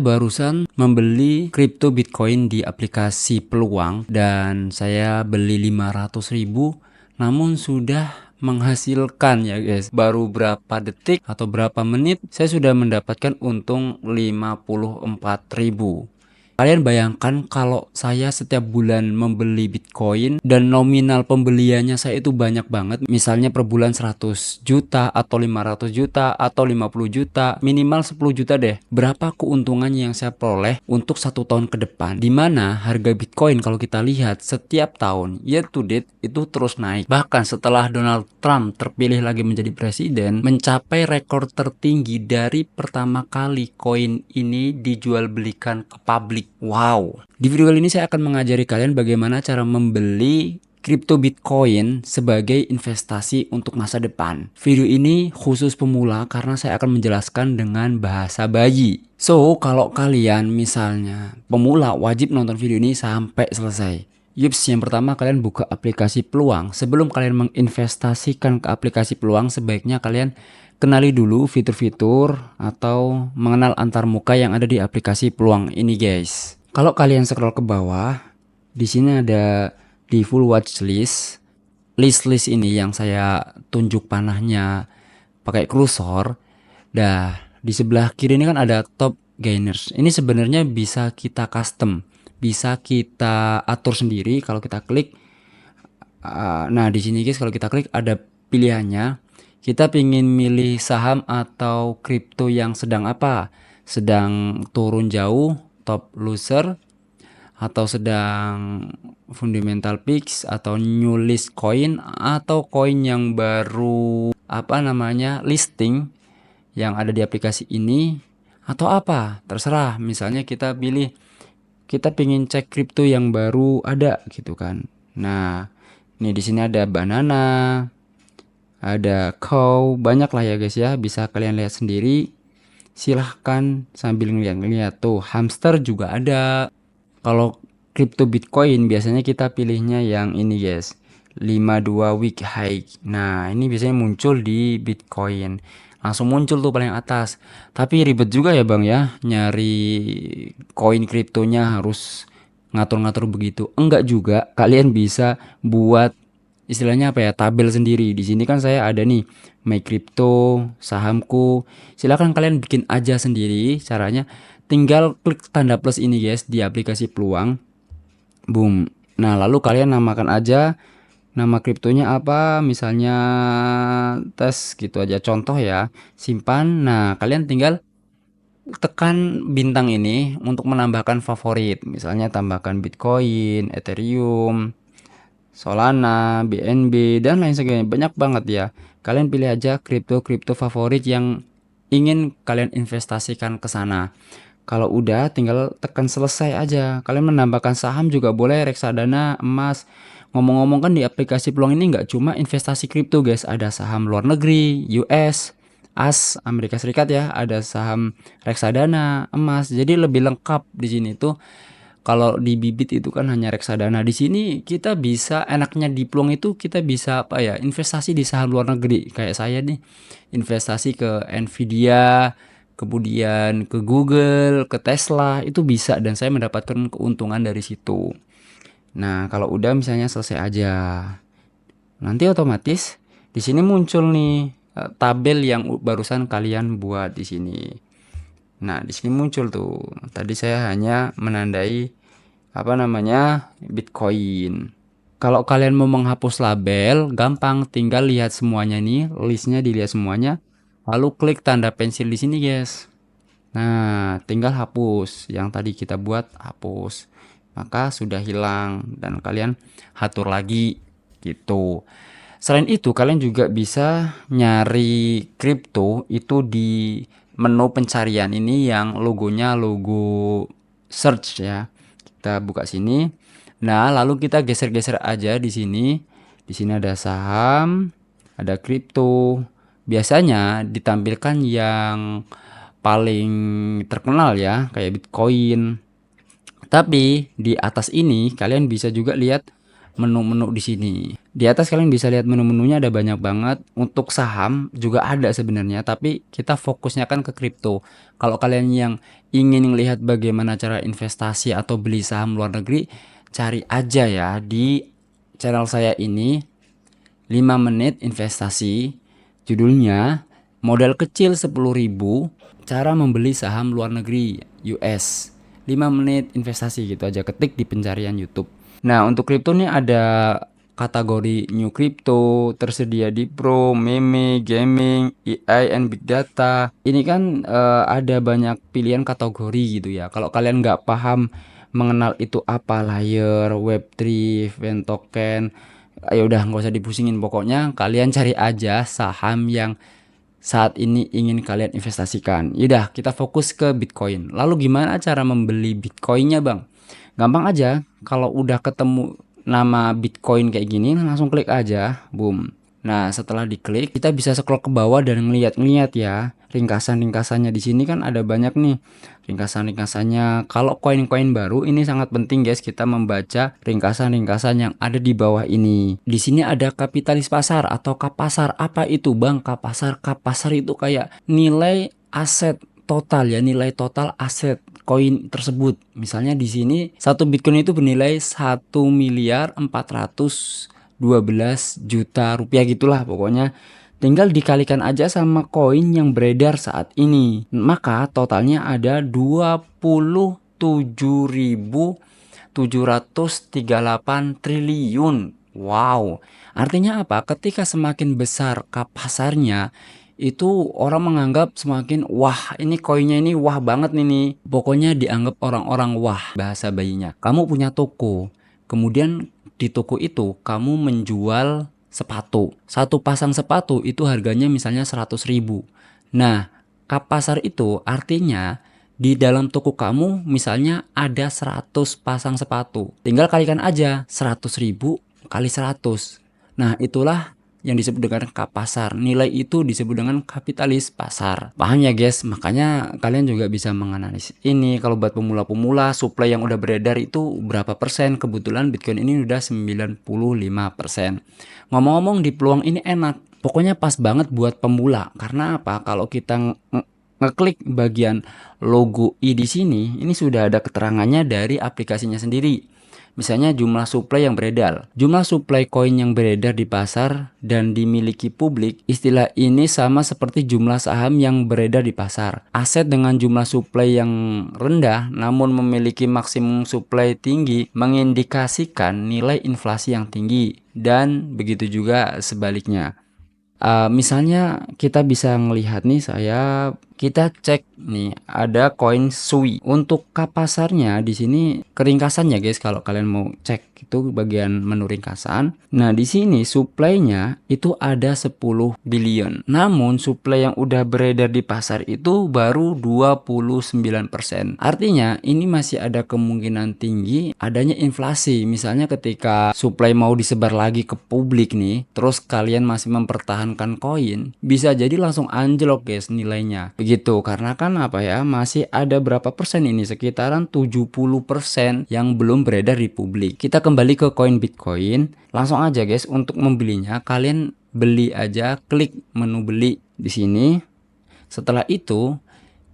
Barusan membeli kripto Bitcoin di aplikasi Peluang dan saya beli 500.000, namun sudah menghasilkan ya guys. Baru berapa detik atau berapa menit saya sudah mendapatkan untung 54.000. Kalian bayangkan kalau saya setiap bulan membeli Bitcoin dan nominal pembeliannya saya itu banyak banget. Misalnya per bulan 100 juta atau 500 juta atau 50 juta, minimal 10 juta deh. Berapa keuntungan yang saya peroleh untuk 1 tahun ke depan? Dimana harga Bitcoin kalau kita lihat setiap tahun year to date itu terus naik. Bahkan setelah Donald Trump terpilih lagi menjadi presiden, mencapai rekor tertinggi dari pertama kali koin ini dijual belikan ke publik. Wow. Di video kali ini saya akan mengajari kalian bagaimana cara membeli kripto Bitcoin sebagai investasi untuk masa depan. Video ini khusus pemula karena saya akan menjelaskan dengan bahasa bayi. So, kalau kalian misalnya pemula wajib nonton video ini sampai selesai. Yups, yang pertama kalian buka aplikasi Peluang. Sebelum kalian menginvestasikan ke aplikasi Peluang, sebaiknya kalian kenali dulu fitur-fitur atau mengenal antar muka yang ada di aplikasi Peluang ini guys. Kalau kalian scroll ke bawah, di sini ada di full watch list. List ini yang saya tunjuk panahnya pakai kursor. Dah, di sebelah kiri ini kan ada top gainers. Ini sebenarnya bisa kita custom, bisa kita atur sendiri kalau kita klik. Nah, di sini guys kalau kita klik ada pilihannya. Kita pingin milih saham atau kripto yang sedang apa? Sedang turun jauh, top loser, atau sedang fundamental picks, atau new list coin, atau koin yang baru listing yang ada di aplikasi ini, atau apa? Terserah. Misalnya kita pilih, kita pingin cek kripto yang baru ada gitu kan. Nah, ini di sini ada banana, ada cow, banyak lah ya guys ya, bisa kalian lihat sendiri. Silahkan sambil ngeliat-ngeliat tuh, hamster juga ada. Kalau kripto Bitcoin biasanya kita pilihnya yang ini guys, 52 week high. Nah, ini biasanya muncul di Bitcoin. Langsung muncul tuh paling atas. Tapi ribet juga ya Bang ya, nyari koin kriptonya harus ngatur-ngatur begitu. Enggak juga, kalian bisa buat istilahnya apa ya, tabel sendiri. Di sini kan saya ada nih My Crypto, sahamku. Silakan kalian bikin aja sendiri caranya. Tinggal klik tanda plus ini guys di aplikasi Peluang. Boom. Nah, lalu kalian namakan aja nama kriptonya apa, misalnya tes gitu aja contoh ya. Simpan. Nah, kalian tinggal tekan bintang ini untuk menambahkan favorit. Misalnya tambahkan Bitcoin, Ethereum, Solana, BNB, dan lain sebagainya. Banyak banget ya. Kalian pilih aja kripto-kripto favorit yang ingin kalian investasikan ke sana. Kalau udah tinggal tekan selesai aja. Kalian menambahkan saham juga boleh, reksadana, emas. Ngomong-ngomong kan di aplikasi Peluang ini nggak cuma investasi kripto guys. Ada saham luar negeri, US, Amerika Serikat ya. Ada saham reksadana, emas. Jadi lebih lengkap di sini tuh. Kalau di Bibit itu kan hanya reksadana. Di sini kita bisa, enaknya di Peluang itu kita bisa apa ya, investasi di saham luar negeri. Kayak saya nih investasi ke Nvidia, kemudian ke Google, ke Tesla, itu bisa dan saya mendapatkan keuntungan dari situ. Nah, kalau udah misalnya selesai aja. Nanti otomatis di sini muncul nih tabel yang barusan kalian buat di sini. Nah, di sini muncul tuh. Tadi saya hanya menandai Bitcoin. Kalau kalian mau menghapus label, gampang, tinggal lihat semuanya nih, listnya dilihat semuanya. Lalu klik tanda pensil di sini, guys. Nah, tinggal hapus yang tadi kita buat, hapus. Maka sudah hilang dan kalian atur lagi gitu. Selain itu, kalian juga bisa nyari kripto itu di menu pencarian ini yang logonya logo search ya. Kita buka sini. Nah, lalu kita geser-geser aja di sini. Di sini ada saham, ada kripto. Biasanya ditampilkan yang paling terkenal ya, kayak Bitcoin. Tapi di atas ini kalian bisa juga lihat menu-menu di sini. Di atas kalian bisa lihat menu-menunya ada banyak banget. Untuk saham juga ada sebenarnya, tapi kita fokusnya kan ke kripto. Kalau kalian yang ingin melihat bagaimana cara investasi atau beli saham luar negeri, cari aja ya di channel saya ini 5 menit investasi. Judulnya modal kecil 10.000 cara membeli saham luar negeri US. 5 menit investasi gitu aja, ketik di pencarian YouTube. Nah, untuk kripto nih ada kategori new crypto, tersedia di pro, meme, gaming, AI and big data. Ini kan ada banyak pilihan kategori gitu ya. Kalau kalian nggak paham mengenal itu apa layer, web3, event token, ya udah nggak usah dipusingin. Pokoknya kalian cari aja saham yang saat ini ingin kalian investasikan. Yaudah, kita fokus ke Bitcoin. Lalu gimana cara membeli Bitcoinnya, Bang? Gampang aja. Kalau udah ketemu nama Bitcoin kayak gini, langsung klik aja, boom. Nah, setelah diklik, kita bisa scroll ke bawah dan ngeliat-ngeliat ya. Ringkasan-ringkasannya di sini kan ada banyak nih. Ringkasan-ringkasannya. Kalau koin-koin baru ini sangat penting guys, kita membaca ringkasan-ringkasan yang ada di bawah ini. Di sini ada kapitalis pasar atau kapasar. Apa itu, Bang? Kapasar. Kapasar itu kayak nilai aset total ya, nilai total aset koin tersebut. Misalnya di sini satu Bitcoin itu bernilai 1.412.000.000 rupiah gitulah pokoknya. Tinggal dikalikan aja sama koin yang beredar saat ini. Maka totalnya ada 27.738 triliun. Wow. Artinya apa? Ketika semakin besar pasarnya, itu orang menganggap semakin wah, ini koinnya ini wah banget nih. Pokoknya dianggap orang-orang wah bahasa bayinya. Kamu punya toko, kemudian di toko itu kamu menjual sepatu. Satu pasang sepatu itu harganya misalnya 100.000. Nah, kapasar itu artinya di dalam toko kamu misalnya ada 100 pasang sepatu. Tinggal kalikan aja 100.000 kali 100. Nah, itulah yang disebut dengan kapasar. Nilai itu disebut dengan kapitalis pasar. Paham ya guys? Makanya kalian juga bisa menganalisis ini. Kalau buat pemula-pemula, supply yang udah beredar itu berapa persen? Kebetulan Bitcoin ini udah 95%. Ngomong-ngomong, di peluang ini enak. Pokoknya pas banget buat pemula. Karena apa? Kalau kita ngeklik bagian logo i di sini, ini sudah ada keterangannya dari aplikasinya sendiri. Misalnya jumlah supply yang beredar. Jumlah supply koin yang beredar di pasar dan dimiliki publik, istilah ini sama seperti jumlah saham yang beredar di pasar. Aset dengan jumlah supply yang rendah namun memiliki maksimum supply tinggi mengindikasikan nilai inflasi yang tinggi, dan begitu juga sebaliknya. Misalnya kita bisa melihat nih, kita cek nih ada koin SUI. Untuk kapasarnya di sini keringkasannya guys, kalau kalian mau cek itu bagian menu ringkasan. Nah, di sini supply-nya itu ada 10 billion. Namun supply yang udah beredar di pasar itu baru 29%. Artinya ini masih ada kemungkinan tinggi adanya inflasi. Misalnya ketika supply mau disebar lagi ke publik nih, terus kalian masih mempertahankan koin, bisa jadi langsung anjlok guys nilainya. Begitu, karena kan apa ya, masih ada berapa persen ini, sekitaran 70% yang belum beredar di publik. Kita kembali ke koin Bitcoin, langsung aja guys untuk membelinya kalian beli aja, klik menu beli di sini. Setelah itu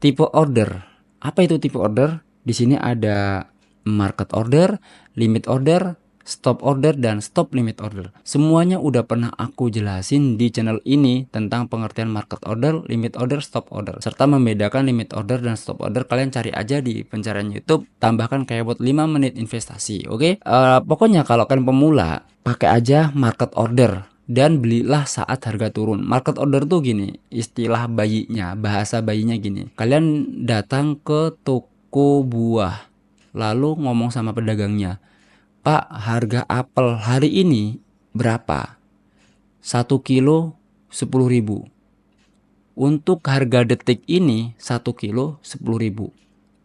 tipe order. Apa itu tipe order? Di sini ada market order, limit order, stop order, dan stop limit order. Semuanya udah pernah aku jelasin di channel ini tentang pengertian market order, limit order, stop order, serta membedakan limit order dan stop order. Kalian cari aja di pencarian YouTube, tambahkan kayak buat 5 menit investasi. Oke? Pokoknya kalau kalian pemula, pakai aja market order dan belilah saat harga turun. Market order tuh gini, istilah bayinya, bahasa bayinya gini. Kalian datang ke toko buah, lalu ngomong sama pedagangnya, "Pak, harga apel hari ini berapa? 1 kilo 10.000. Untuk harga detik ini 1 kilo 10.000.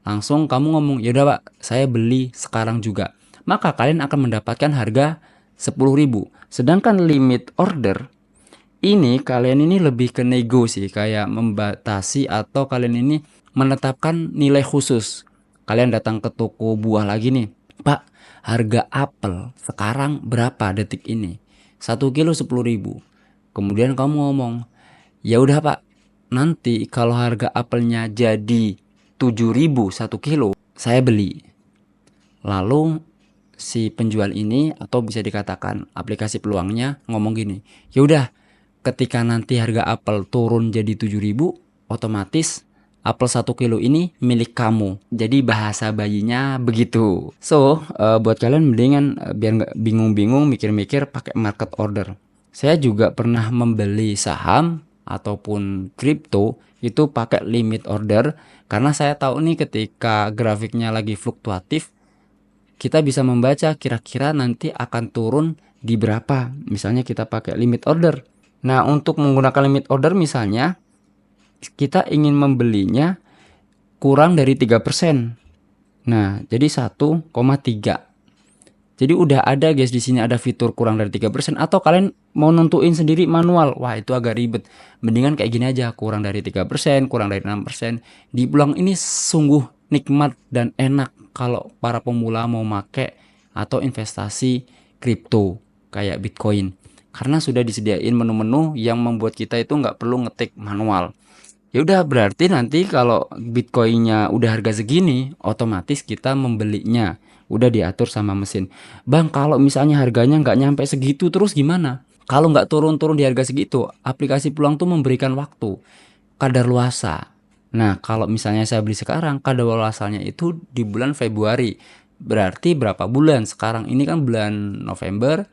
Langsung kamu ngomong, "Yaudah Pak, saya beli sekarang juga." Maka kalian akan mendapatkan harga 10.000. Sedangkan limit order ini kalian ini lebih ke nego sih, kayak membatasi atau kalian ini menetapkan nilai khusus. Kalian datang ke toko buah lagi nih, "Pak, harga apel sekarang berapa detik ini? 1 kilo 10.000. Kemudian kamu ngomong, ya udah Pak, nanti kalau harga apelnya jadi 7.000 1 kilo, saya beli. Lalu si penjual ini, atau bisa dikatakan aplikasi peluangnya, ngomong gini, ya udah, ketika nanti harga apel turun jadi 7.000, otomatis apel 1 kilo ini milik kamu. Jadi bahasa bayinya begitu. So, buat kalian mendingan biar nggak bingung-bingung mikir-mikir, pakai market order. Saya juga pernah membeli saham ataupun kripto itu pakai limit order, karena saya tahu nih ketika grafiknya lagi fluktuatif, kita bisa membaca kira-kira nanti akan turun di berapa. Misalnya kita pakai limit order. Nah, untuk menggunakan limit order misalnya kita ingin membelinya kurang dari 3%. Nah, jadi 1,3. Jadi udah ada guys, di sini ada fitur kurang dari 3%, atau kalian mau nentuin sendiri manual. Wah, itu agak ribet. Mendingan kayak gini aja, kurang dari 3%, kurang dari 6%. Di peluang ini sungguh nikmat dan enak kalau para pemula mau make atau investasi kripto kayak Bitcoin. Karena sudah disediain menu-menu yang membuat kita itu nggak perlu ngetik manual. Ya udah, berarti nanti kalau Bitcoinnya udah harga segini, otomatis kita membelinya udah diatur sama mesin. Bang, kalau misalnya harganya nggak nyampe segitu terus gimana? Kalau nggak turun-turun di harga segitu, aplikasi peluang tuh memberikan waktu kadaluarsa. Nah, kalau misalnya saya beli sekarang, kadaluarsanya itu di bulan Februari. Berarti berapa bulan? Sekarang ini kan bulan November,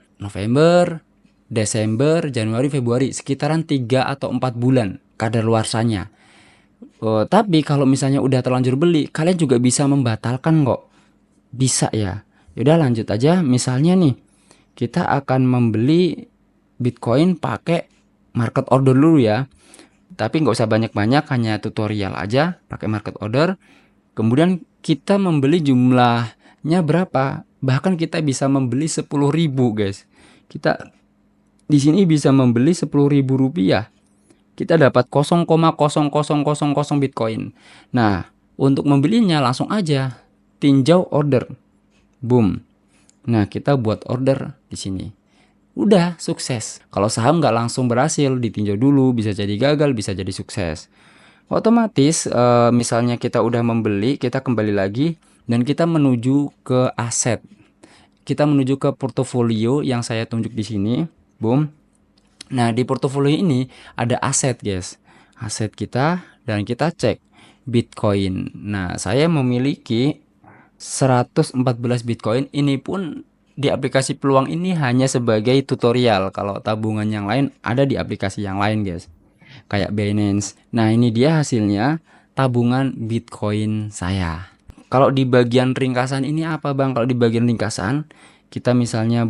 Desember, Januari, Februari, sekitaran 3 atau 4 bulan kadaluarsanya. Tapi kalau misalnya udah terlanjur beli, kalian juga bisa membatalkan kok. Bisa ya. Yaudah, lanjut aja. Misalnya nih, kita akan membeli Bitcoin pakai market order dulu ya. Tapi nggak usah banyak-banyak, hanya tutorial aja pakai market order. Kemudian kita membeli jumlahnya berapa? Bahkan kita bisa membeli 10.000 guys. Kita di sini bisa membeli 10.000 rupiah. Kita dapat 0,0000 Bitcoin. Nah, untuk membelinya langsung aja tinjau order. Boom. Nah, kita buat order di sini. Udah sukses. Kalau saham nggak langsung berhasil, ditinjau dulu, bisa jadi gagal, bisa jadi sukses. Otomatis misalnya kita udah membeli, kita kembali lagi dan kita menuju ke aset. Kita menuju ke portofolio yang saya tunjuk di sini. Boom. Nah, di portofolio ini ada aset guys. Aset kita, dan kita cek Bitcoin. Nah, saya memiliki 114 Bitcoin. Ini pun di aplikasi peluang ini hanya sebagai tutorial. Kalau tabungan yang lain ada di aplikasi yang lain guys, kayak Binance. Nah, ini dia hasilnya tabungan Bitcoin saya. Kalau di bagian ringkasan ini apa Bang? Kalau di bagian ringkasan, kita misalnya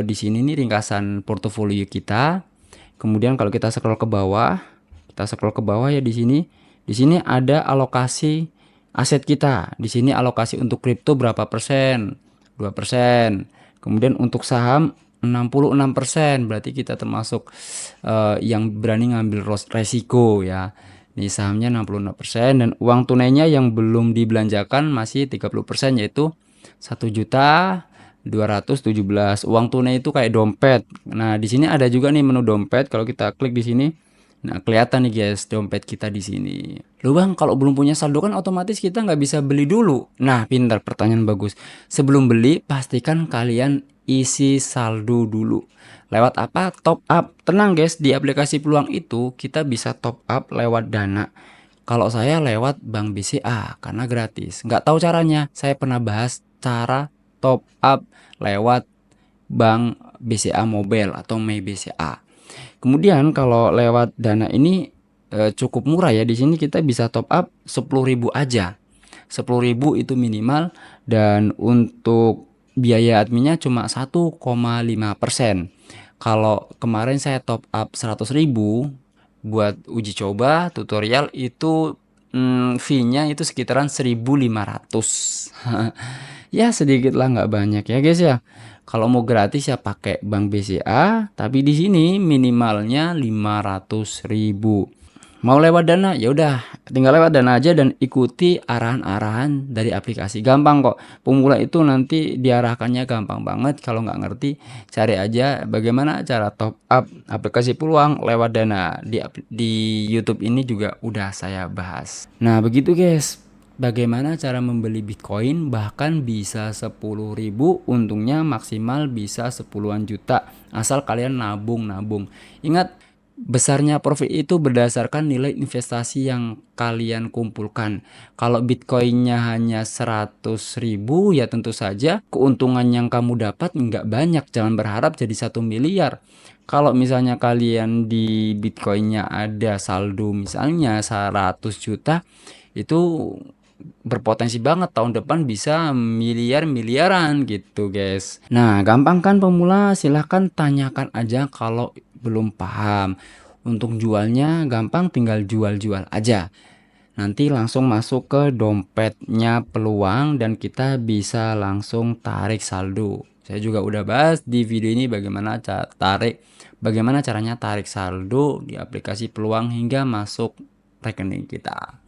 di sini nih ringkasan portofolio kita. Kemudian kalau kita scroll ke bawah, ya di sini. Di sini ada alokasi aset kita. Di sini alokasi untuk kripto berapa persen? 2%. Kemudian untuk saham 66%. Berarti kita termasuk yang berani ngambil resiko ya. Ini sahamnya 66%, dan uang tunainya yang belum dibelanjakan masih 30%, yaitu 1.217.000. Uang tunai itu kayak dompet. Nah, di sini ada juga nih menu dompet. Kalau kita klik di sini, nah kelihatan nih guys dompet kita di sini. Loh Bang, kalau belum punya saldo kan otomatis kita nggak bisa beli dulu. Nah, pintar, pertanyaan bagus. Sebelum beli, pastikan kalian isi saldo dulu. Lewat apa? Top up. Tenang guys, di aplikasi peluang itu kita bisa top up lewat Dana. Kalau saya lewat Bank BCA karena gratis. Nggak tahu caranya. Saya pernah bahas cara top up lewat Bank BCA Mobile atau My BCA. Kemudian kalau lewat Dana ini cukup murah ya. Di sini kita bisa top up 10.000 aja. 10.000 itu minimal, dan untuk biaya adminnya cuma 1,5%. Kalau kemarin saya top up 100.000 buat uji coba tutorial itu fee-nya itu sekitaran 1.500. Ya sedikit lah, nggak banyak ya guys ya. Kalau mau gratis ya pakai Bank BCA, tapi di sini minimalnya 500.000. Mau lewat Dana, ya udah tinggal lewat Dana aja dan ikuti arahan-arahan dari aplikasi. Gampang kok. Pemula itu nanti diarahkannya gampang banget. Kalau nggak ngerti, cari aja bagaimana cara top up aplikasi Peluang lewat Dana. Di YouTube ini juga udah saya bahas. Nah, begitu guys. Bagaimana cara membeli Bitcoin bahkan bisa 10.000, untungnya maksimal bisa 10-an juta asal kalian nabung. Ingat, besarnya profit itu berdasarkan nilai investasi yang kalian kumpulkan. Kalau Bitcoinnya hanya 100.000, ya tentu saja keuntungan yang kamu dapat nggak banyak. Jangan berharap jadi 1 miliar. Kalau misalnya kalian di Bitcoinnya ada saldo misalnya 100 juta, itu berpotensi banget tahun depan bisa miliaran gitu guys. Nah, gampang kan pemula? Silahkan tanyakan aja kalau belum paham. Untuk jualnya gampang, tinggal jual-jual aja. Nanti langsung masuk ke dompetnya Peluang dan kita bisa langsung tarik saldo. Saya juga udah bahas di video ini bagaimana caranya tarik saldo di aplikasi Peluang hingga masuk rekening kita.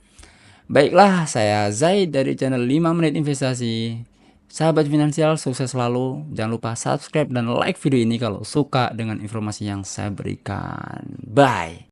Baiklah, saya Zaid dari channel 5 Menit Investasi. Sahabat finansial, sukses selalu. Jangan lupa subscribe dan like video ini kalau suka dengan informasi yang saya berikan. Bye!